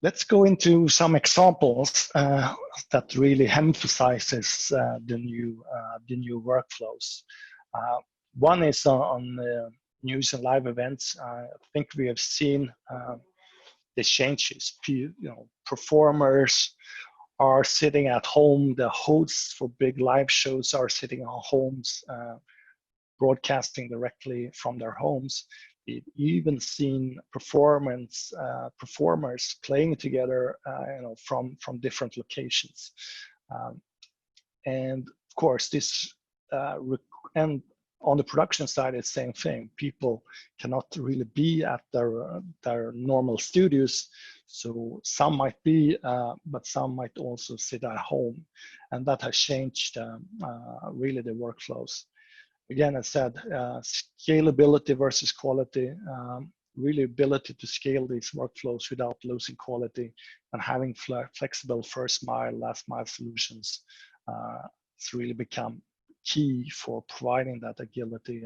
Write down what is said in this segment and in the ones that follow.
Let's go into some examples that really emphasizes the new workflows. One is on news and live events. I think we have seen the changes. Performers are sitting at home. The hosts for big live shows are sitting at homes, broadcasting directly from their homes. We've even seen performers playing together, from different locations, and of course this and on the production side, it's the same thing. People cannot really be at their normal studios, so some might be, but some might also sit at home, and that has changed really the workflows. Again, I said, scalability versus quality, really ability to scale these workflows without losing quality, and having flexible first mile, last mile solutions. It's really become key for providing that agility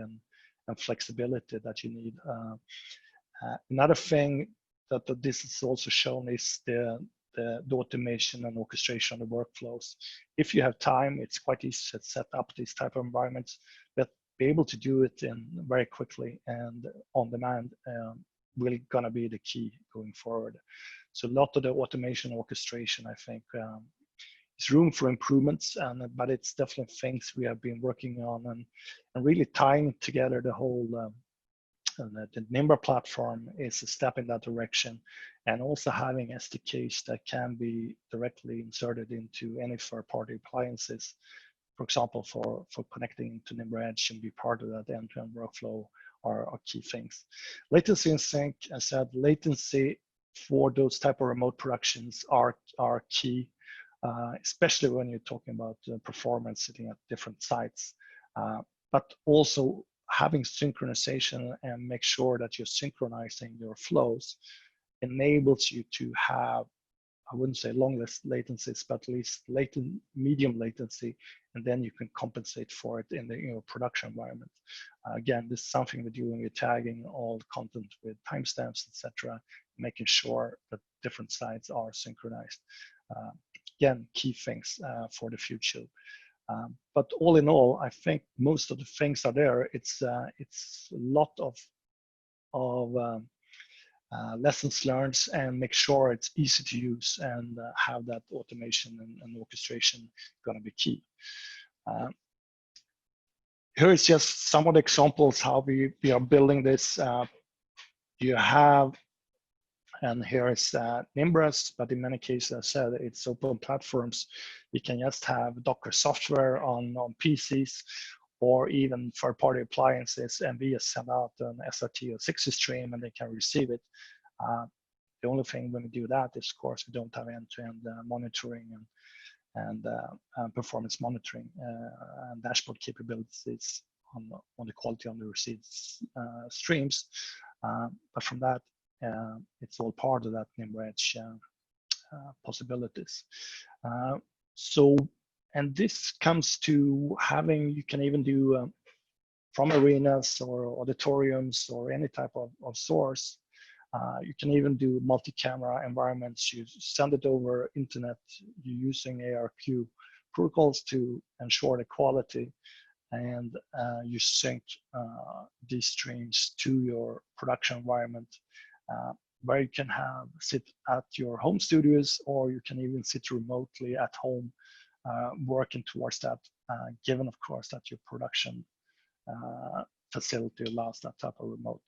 and flexibility that you need. Another thing that this is also shown is the automation and orchestration of the workflows. If you have time, it's quite easy to set up these type of environments, but be able to do it in very quickly and on demand will gonna be the key going forward. So a lot of the automation orchestration, I think, is room for improvements, but it's definitely things we have been working on and really tying together the whole the Nimbra platform is a step in that direction, and also having SDKs that can be directly inserted into any third-party appliances, for example, for connecting to Nimbra Edge and be part of that end-to-end workflow are key things. Latency and sync, I said, latency for those type of remote productions are key, especially when you're talking about performance sitting at different sites, but also having synchronization and make sure that you're synchronizing your flows enables you to have, I wouldn't say long latencies, but at least medium latency, and then you can compensate for it in the production environment. Again, this is something we do when we're tagging all the content with timestamps, etc., making sure that different sites are synchronized. Again, key things for the future. But all in all, I think most of the things are there. It's a lot of lessons learned, and make sure it's easy to use and have that automation and orchestration going to be key. Here is just some of the examples how we are building this. You have, and here is Nimbras, but in many cases, I said, it's open platforms. You can just have Docker software on PCs, or even third-party appliances, and we just send out an SRT or 60 stream and they can receive it. The only thing when we do that is, of course, we don't have end-to-end monitoring and performance monitoring and dashboard capabilities on the quality on the received streams. But from that, it's all part of that Nimbra Edge possibilities. And this comes to having, you can even do from arenas or auditoriums or any type of source. You can even do multi-camera environments. You send it over internet. You're using ARQ protocols to ensure the quality, and you sync these streams to your production environment, where you can sit at your home studios, or you can even sit remotely at home, working towards that, given, of course, that your production facility allows that type of remote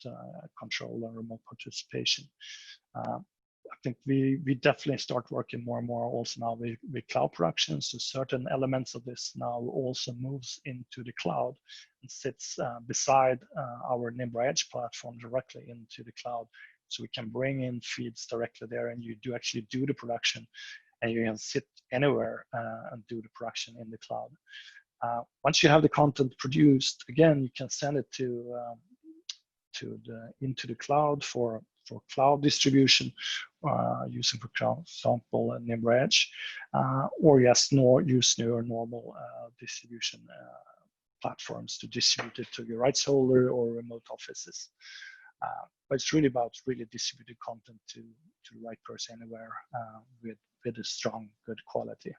control and remote participation. I think we definitely start working more and more also now with cloud production. So certain elements of this now also moves into the cloud and sits beside our Nimbra Edge platform directly into the cloud. So we can bring in feeds directly there, and you do actually do the production, and you can sit anywhere and do the production in the cloud. Once you have the content produced, again, you can send it into the cloud for cloud distribution, using, for example, Nimbra Edge, or yes, use your normal distribution platforms to distribute it to your rights holder or remote offices. But it's really about really distributed content to the right person anywhere with a strong, good quality.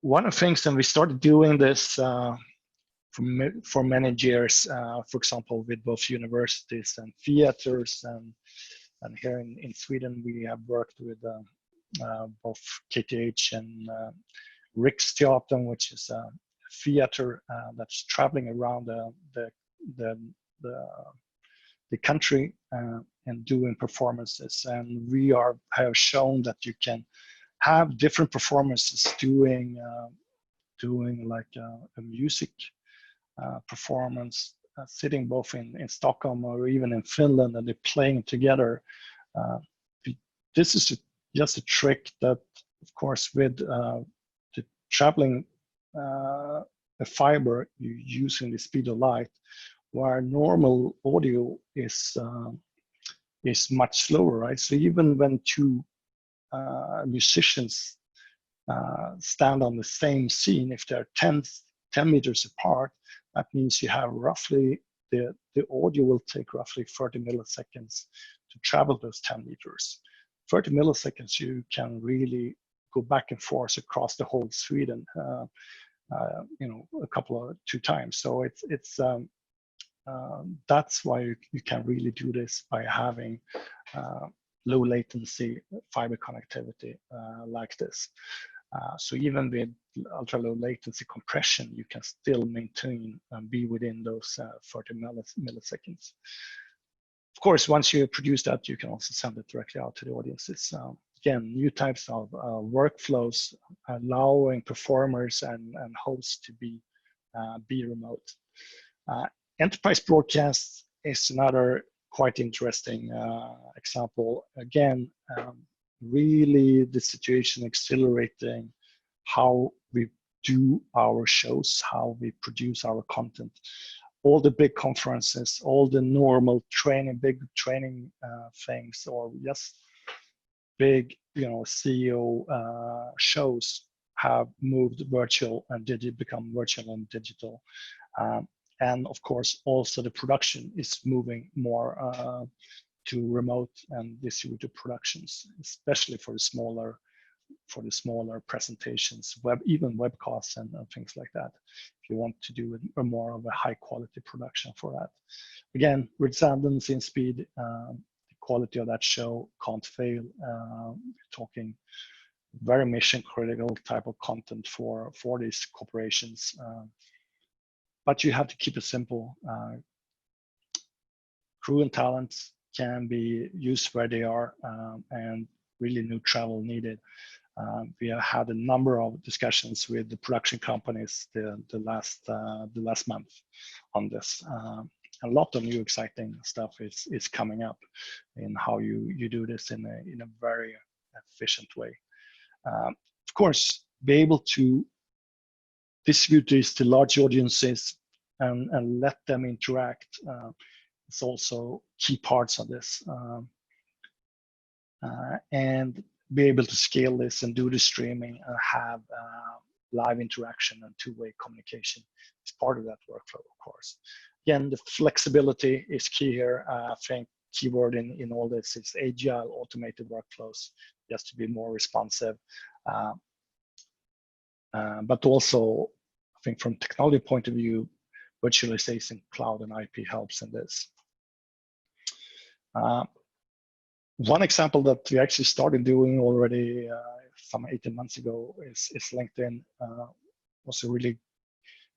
One of the things, and we started doing this for many years, for example, with both universities and theaters, and here in Sweden, we have worked with both KTH and Riksteatern, which is a theater that's traveling around the country and doing performances. And we have shown that you can have different performances doing like a music performance, sitting both in Stockholm or even in Finland, and they're playing together. This is just a trick that, of course, with the traveling a fiber, you're using the speed of light, where normal audio is much slower, right? So even when two musicians stand on the same scene, if they're 10 meters apart, that means you have roughly, the audio will take roughly 30 milliseconds to travel those 10 meters. 30 milliseconds, you can really go back and forth across the whole Sweden, two times. So that's why you can really do this by having low latency fiber connectivity like this. So even with ultra low latency latency you can still maintain and be within those 30 milliseconds. Of course, once you produce that, you can also send it directly out to the audiences. Again, new types of workflows allowing performers and hosts to be remote. Enterprise broadcasts is another quite interesting example. Again, really the situation accelerating how we do our shows, how we produce our content. All the big conferences, all the normal big training things, or just big, CEO shows have moved virtual and become virtual and digital. And of course, also the production is moving more to remote and distributed productions, especially for the smaller presentations, even webcasts and things like that. If you want to do more of a high quality production for that, again, redundancy and speed, the quality of that show can't fail. We're talking very mission critical type of content for these corporations. But you have to keep it simple. Crew and talents can be used where they are, and really no travel needed. We have had a number of discussions with the production companies the last month on this. A lot of new exciting stuff is coming up in how you do this in a very efficient way. Of course, be able to distribute this to large audiences and let them interact. It's also key parts of this. And be able to scale this and do the streaming and have live interaction and two-way communication is part of that workflow, of course. Again, the flexibility is key here. I think keyword in all this is agile, automated workflows, just to be more responsive. But also, I think from technology point of view, virtualization, cloud, and IP helps in this. One example that we actually started doing already some 18 months ago is LinkedIn. Was a really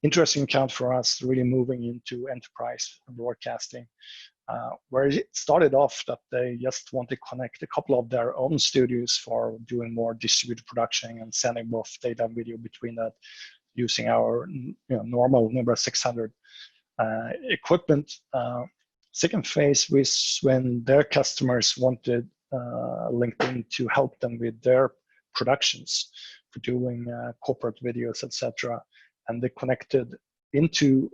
interesting account for us, really moving into enterprise broadcasting, where it started off that they just want to connect a couple of their own studios for doing more distributed production and sending both data and video between that, using our normal Nimbra 600 equipment. Second phase was when their customers wanted LinkedIn to help them with their productions for doing corporate videos, etc. And they connected into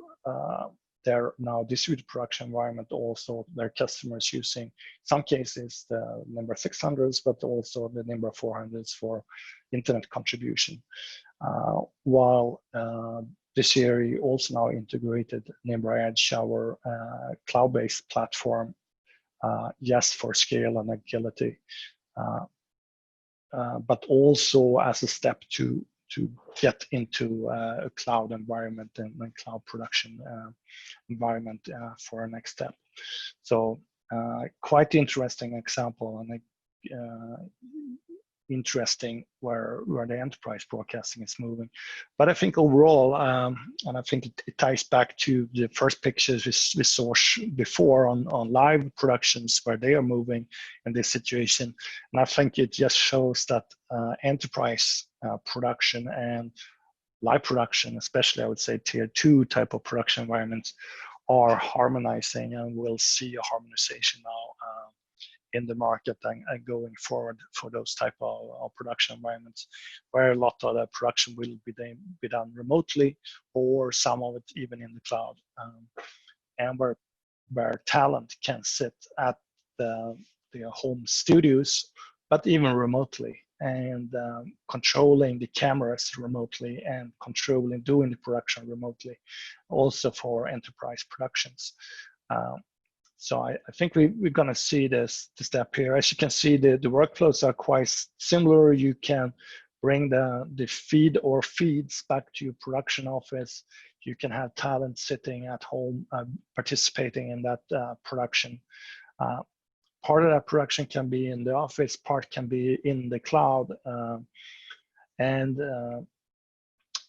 their now distributed production environment, also their customers using, some cases, the Nimbra 600s, but also the Nimbra 400s for internet contribution. While this year, we also now integrated Nimbra Edge, our cloud-based platform, yes, for scale and agility, but also as a step to get into a cloud environment and cloud production environment for our next step. So quite interesting example, and interesting where the enterprise broadcasting is moving. But I think overall, and I think it ties back to the first pictures we saw before on live productions where they are moving in this situation. And I think it just shows that enterprise production and live production, especially I would say tier 2 type of production environments, are harmonizing, and we'll see a harmonization now in the market and going forward for those type of production environments, where a lot of the production will be done remotely, or some of it even in the cloud, and where talent can sit at the home studios, but even remotely, and controlling the cameras remotely and doing the production remotely, also for enterprise productions. So I think we're going to see the step here. As you can see, the workflows are quite similar. You can bring the feed or feeds back to your production office. You can have talent sitting at home participating in that production. Part of that production can be in the office, part can be in the cloud, and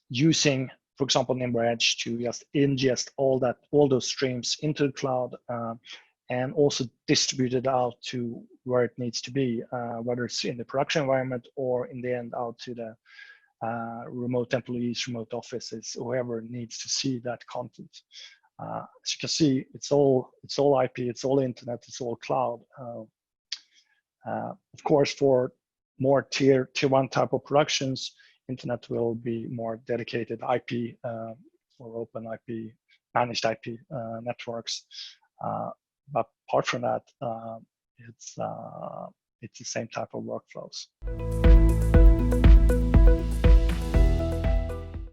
using, for example, Nimbra Edge to just ingest all those streams into the cloud, and also distribute it out to where it needs to be, whether it's in the production environment or in the end out to the remote employees, remote offices, whoever needs to see that content. As you can see, it's all IP, it's all internet, it's all cloud. Of course, for more tier 1 type of productions, internet will be more dedicated IP or open IP, managed IP networks. But apart from that, it's the same type of workflows.